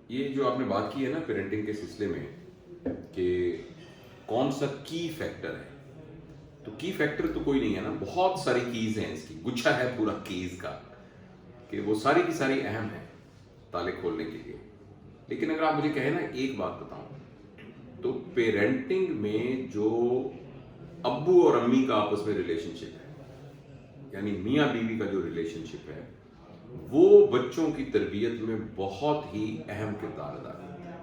یہ جو آپ نے بات کی ہے نا پیرنٹنگ کے سلسلے میں کہ کون سا کی فیکٹر ہے، تو کی فیکٹر تو کوئی نہیں ہے نا، بہت ساری کیز ہیں، اس کی گچھا ہے پورا کیز کا، کہ وہ ساری کی ساری اہم ہیں تالے کھولنے کے لیے. لیکن اگر آپ مجھے کہیں نا ایک بات بتاؤں تو پیرنٹنگ میں جو ابو اور امی کا آپس میں ریلیشن شپ ہے، یعنی میاں بیوی کا جو ریلیشن شپ ہے، وہ بچوں کی تربیت میں بہت ہی اہم کردار ادا کرتا ہے.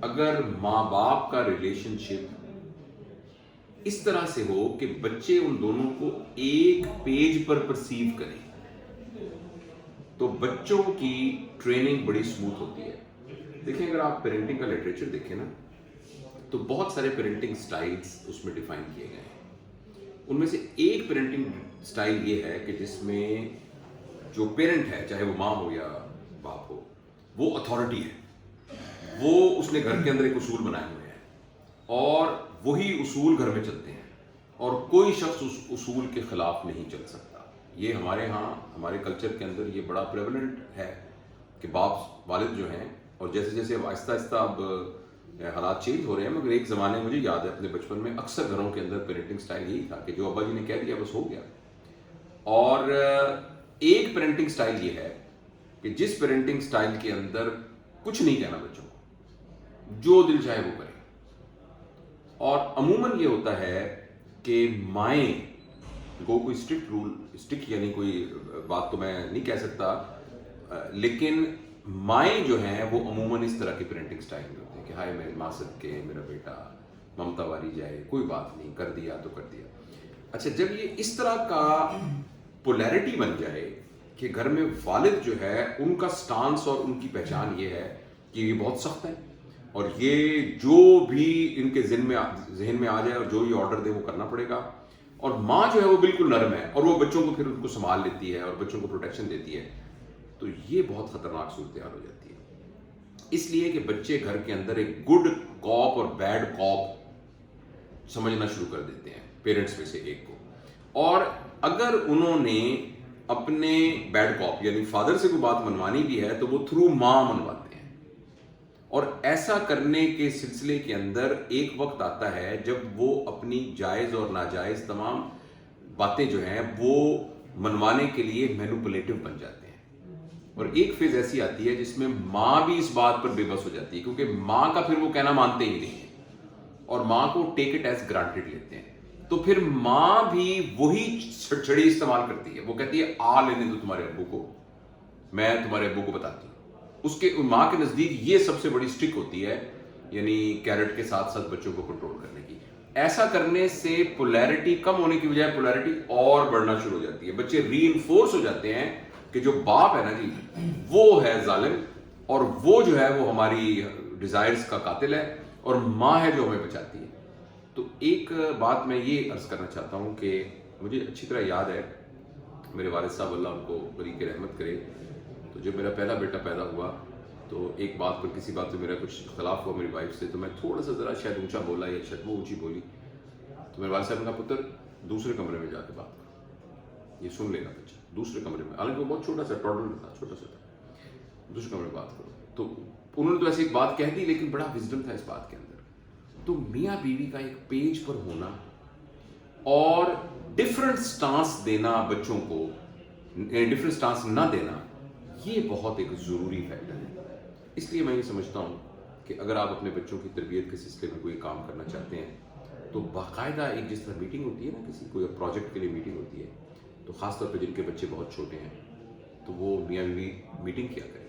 اگر ماں باپ کا ریلیشن شپ اس طرح سے ہو کہ بچے ان دونوں کو ایک پیج پر پرسیو کریں تو بچوں کی ٹریننگ بڑی سموتھ ہوتی ہے. دیکھیں اگر آپ پیرنٹنگ کا لٹریچر دیکھیں نا تو بہت سارے پیرنٹنگ سٹائلز اس میں ڈیفائن کیے گئے ہیں. ان میں سے ایک پیرنٹنگ سٹائل یہ ہے کہ جس میں جو پیرنٹ ہے، چاہے وہ ماں ہو یا باپ ہو، وہ اتھارٹی ہے، وہ اس نے گھر کے اندر ایک اصول بنائے ہوئے ہیں اور وہی اصول گھر میں چلتے ہیں اور کوئی شخص اس اصول کے خلاف نہیں چل سکتا. یہ ہمارے ہاں ہمارے کلچر کے اندر یہ بڑا پریولنٹ ہے کہ باپ والد جو ہیں، اور جیسے جیسے آہستہ آہستہ اب حالات چینج ہو رہے ہیں، مگر ایک زمانے میں مجھے یاد ہے اپنے بچپن میں اکثر گھروں کے اندر پیرنٹنگ سٹائل یہی تھا کہ جو ابا جی نے کہہ دیا بس ہو گیا. اور ایک پیرنٹنگ سٹائل یہ ہے کہ جس پیرنٹنگ سٹائل کے اندر کچھ نہیں کہنا بچوں کو، جو دل چاہے وہ کرے. اور عموماً یہ ہوتا ہے کہ مائیں کو کوئی اسٹرکٹ رول، اسٹرکٹ یعنی کوئی بات تو میں نہیں کہہ سکتا، لیکن مائیں جو ہیں وہ عموماً اس طرح کی پیرنٹنگ سٹائل میں ہوتے ہیں کہ ہائے میرے ماں صدقے میرا بیٹا ممتا واری جائے، کوئی بات نہیں، کر دیا تو کر دیا. اچھا جب یہ اس طرح کا پولیرٹی بن جائے کہ گھر میں والد جو ہے ان کا سٹانس اور ان کی پہچان یہ ہے کہ یہ بہت سخت ہے اور یہ جو بھی ان کے ذہن میں آ جائے اور جو یہ آرڈر دے وہ کرنا پڑے گا، اور ماں جو ہے وہ بالکل نرم ہے اور وہ بچوں کو پھر ان کو سنبھال لیتی ہے اور بچوں کو پروٹیکشن دیتی ہے، تو یہ بہت خطرناک صورتحال ہو جاتی ہے. اس لیے کہ بچے گھر کے اندر ایک گڈ کاپ اور بیڈ کاپ سمجھنا شروع کر دیتے ہیں پیرنٹس میں سے ایک کو. اور اگر انہوں نے اپنے بیڈ کاپ یعنی فادر سے کوئی بات منوانی بھی ہے تو وہ تھرو ماں منواتے ہیں. اور ایسا کرنے کے سلسلے کے اندر ایک وقت آتا ہے جب وہ اپنی جائز اور ناجائز تمام باتیں جو ہیں وہ منوانے کے لیے مینوپولیٹو بن جاتے ہیں. اور ایک فیز ایسی آتی ہے جس میں ماں بھی اس بات پر بے بس ہو جاتی ہے کیونکہ ماں کا پھر وہ کہنا مانتے ہی نہیں ہیں اور ماں کو ٹیک اٹ ایز گرانٹیڈ لیتے ہیں. تو پھر ماں بھی وہی چھڑی استعمال کرتی ہے، وہ کہتی ہے آ لینے دو تمہارے ابو کو، میں تمہارے ابو کو بتاتی ہوں. اس کے ماں کے نزدیک یہ سب سے بڑی اسٹرک ہوتی ہے، یعنی کیرٹ کے ساتھ ساتھ بچوں کو کنٹرول کرنے کی. ایسا کرنے سے پولیرٹی کم ہونے کی بجائے پولیرٹی اور بڑھنا شروع ہو جاتی ہے. بچے ری انفورس ہو جاتے ہیں کہ جو باپ ہے نا جی وہ ہے ظالم اور وہ جو ہے وہ ہماری ڈیزائرز کا قاتل ہے اور ماں ہے جو ہمیں بچاتی ہے. تو ایک بات میں یہ عرض کرنا چاہتا ہوں کہ مجھے اچھی طرح یاد ہے میرے والد صاحب اللہ ان کو بریک رحمت کرے، تو جب میرا پہلا بیٹا پیدا ہوا تو ایک بات پر کسی بات پہ میرا کچھ اختلاف ہوا میری وائف سے، تو میں تھوڑا سا ذرا شاید اونچا بولا یا شاید وہ اونچی بولی، تو میرے والد صاحب نے کہا پتر دوسرے کمرے میں جا کے بات کرو، یہ سن لے گا بچہ دوسرے کمرے میں، حالانکہ وہ بہت چھوٹا سا ٹوڈلر تھا، چھوٹا سا تھا، دوسرے کمرے میں بات کرو. تو انہوں نے تو ایسی ایک بات کہہ دی لیکن بڑا وزڈم تھا اس بات کے اندر. تو میاں بیوی کا ایک پیج پر ہونا اور ڈفرنٹ سٹانس دینا بچوں کو، ڈفرنٹ سٹانس نہ دینا، یہ بہت ایک ضروری فیکٹر ہے. اس لیے میں یہ سمجھتا ہوں کہ اگر آپ اپنے بچوں کی تربیت کے سلسلے میں کوئی کام کرنا چاہتے ہیں تو باقاعدہ ایک جس طرح میٹنگ ہوتی ہے نا، کسی کوئی پروجیکٹ کے لیے میٹنگ ہوتی ہے، تو خاص طور پہ جن کے بچے بہت چھوٹے ہیں تو وہ میاں بیوی میٹنگ کیا کریں،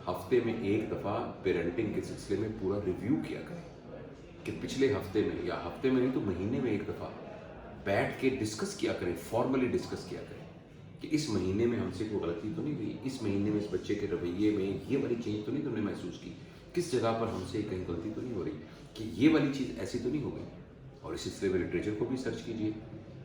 ہفتے میں ایک دفعہ پیرنٹنگ کے سلسلے میں پورا ریویو کیا کریں کہ پچھلے ہفتے میں یا ہفتے میں نہیں تو مہینے میں ایک دفعہ بیٹھ کے ڈسکس کیا کریں، فارملی ڈسکس کیا کریں کہ اس مہینے میں ہم سے کوئی غلطی تو نہیں ہوئی، اس مہینے میں اس بچے کے رویے میں یہ والی چیز تو نہیں تم نے محسوس کی، کس جگہ پر ہم سے کہیں غلطی تو نہیں ہو رہی کہ یہ والی چیز ایسی تو نہیں ہو گئی. اور اس سلسلے میں لٹریچر کو بھی سرچ کیجیے.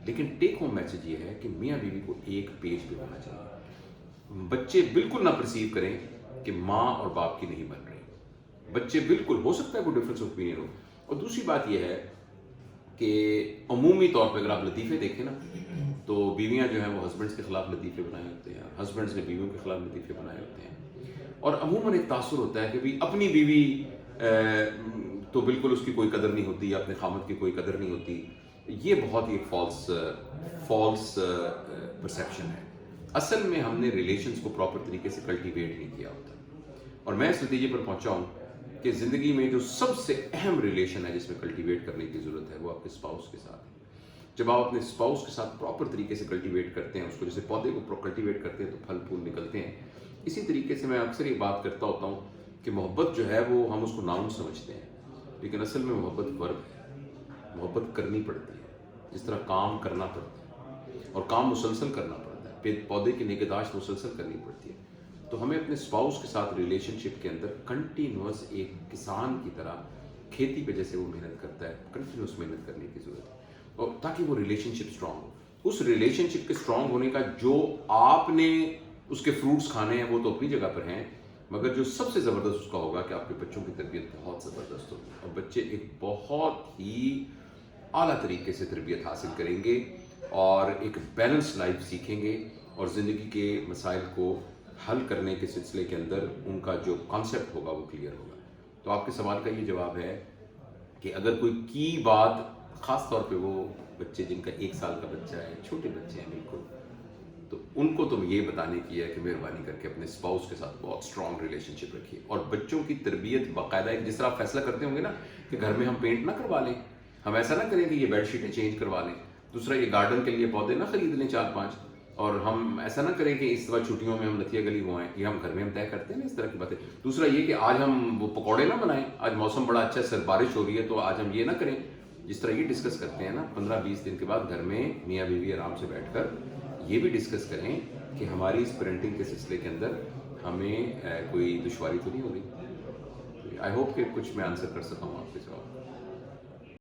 لیکن ٹیک ہوم میسج یہ ہے کہ میاں بیوی کو ایک پیج پہ ہونا چاہیے. بچے بالکل نہ پرسیو کریں کہ ماں اور باپ کی نہیں بن رہی. بچے بالکل ہو سکتا ہے کوئی ڈفرینس آف اوپینین ہو. اور دوسری بات یہ ہے کہ عمومی طور پہ اگر آپ لطیفے دیکھیں نا تو بیویاں جو ہیں وہ ہسبینڈس کے خلاف لطیفے بنائے ہوتے ہیں، ہسبینڈس نے بیویوں کے خلاف لطیفے بنائے ہوتے ہیں، اور عموماً ایک تاثر ہوتا ہے کہ بھی اپنی بیوی تو بالکل اس کی کوئی قدر نہیں ہوتی، یا اپنے خامد کی کوئی قدر نہیں ہوتی. یہ بہت ہی ایک فالس پرسیپشن ہے. اصل میں ہم نے ریلیشنز کو پراپر طریقے سے کلٹیویٹ نہیں کیا ہوتا، اور میں اس نتیجے پر پہنچا ہوں کہ زندگی میں جو سب سے اہم ریلیشن ہے جس میں کلٹیویٹ کرنے کی ضرورت ہے وہ آپ کے اسپاؤس کے ساتھ ہے. جب آپ اپنے اسپاؤس کے ساتھ پراپر طریقے سے کلٹیویٹ کرتے ہیں اس کو، جیسے پودے کو کلٹیویٹ کرتے ہیں تو پھل پھول نکلتے ہیں، اسی طریقے سے میں اکثر یہ بات کرتا ہوتا ہوں کہ محبت جو ہے وہ ہم اس کو ناؤن سمجھتے ہیں، لیکن اصل میں محبت ورب ہے. محبت کرنی پڑتی ہے، جس طرح کام کرنا پڑتا ہے، اور کام مسلسل کرنا پڑتا ہے، پودے کی نگہداشت مسلسل کرنی پڑتی ہے. تو ہمیں اپنے اسپاؤس کے ساتھ ریلیشن شپ کے اندر کنٹینیوس ایک کسان کی طرح کھیتی پہ جیسے وہ محنت کرتا ہے، کنٹینیوس محنت کرنے کی ضرورت ہے، اور تاکہ وہ ریلیشن شپ اسٹرانگ ہو. اس ریلیشن شپ کے اسٹرانگ ہونے کا جو آپ نے اس کے فروٹس کھانے ہیں وہ تو اپنی جگہ پر ہیں، مگر جو سب سے زبردست اس کا ہوگا کہ آپ کے بچوں کی تربیت بہت زبردست ہوگی، اور بچے ایک بہت ہی اعلیٰ طریقے سے تربیت حاصل کریں گے اور ایک بیلنس لائف سیکھیں گے، اور زندگی کے مسائل کو حل کرنے کے سلسلے کے اندر ان کا جو کانسیپٹ ہوگا وہ کلیئر ہوگا. تو آپ کے سوال کا یہ جواب ہے کہ اگر کوئی کی بات، خاص طور پہ وہ بچے جن کا 1 سال کا بچہ ہے، چھوٹے بچے ہیں بالکل، تو ان کو تو یہ بتانے کی ہے کہ مہربانی کر کے اپنے اسپاؤس کے ساتھ بہت اسٹرانگ ریلیشن شپ رکھیے، اور بچوں کی تربیت باقاعدہ جس طرح آپ فیصلہ کرتے ہوں گے نا کہ گھر میں ہم پینٹ نہ کروا لیں، ہم ایسا نہ کریں کہ یہ بیڈ شیٹیں چینج کروا لیں، دوسرا یہ گارڈن کے لیے پودے نہ خرید لیں 4-5، اور ہم ایسا نہ کریں کہ اس طرح چھٹیوں میں ہم نتھیا گلی ہو آئیں. یہ ہم گھر میں ہم طے کرتے ہیں نا اس طرح کی باتیں. دوسرا یہ کہ آج ہم وہ پکوڑے نہ بنائیں، آج موسم بڑا اچھا ہے، بارش ہو رہی ہے تو آج ہم یہ نہ کریں. جس طرح یہ ڈسکس کرتے ہیں نا 15-20 دن کے بعد گھر میں میاں بیوی آرام سے بیٹھ کر یہ بھی ڈسکس کریں کہ ہماری اس پیرنٹنگ کے سلسلے کے اندر ہمیں کوئی دشواری تو نہیں ہو رہی. آئی ہوپ کہ کچھ میں آنسر کر سکتا ہوں آپ کے سوال.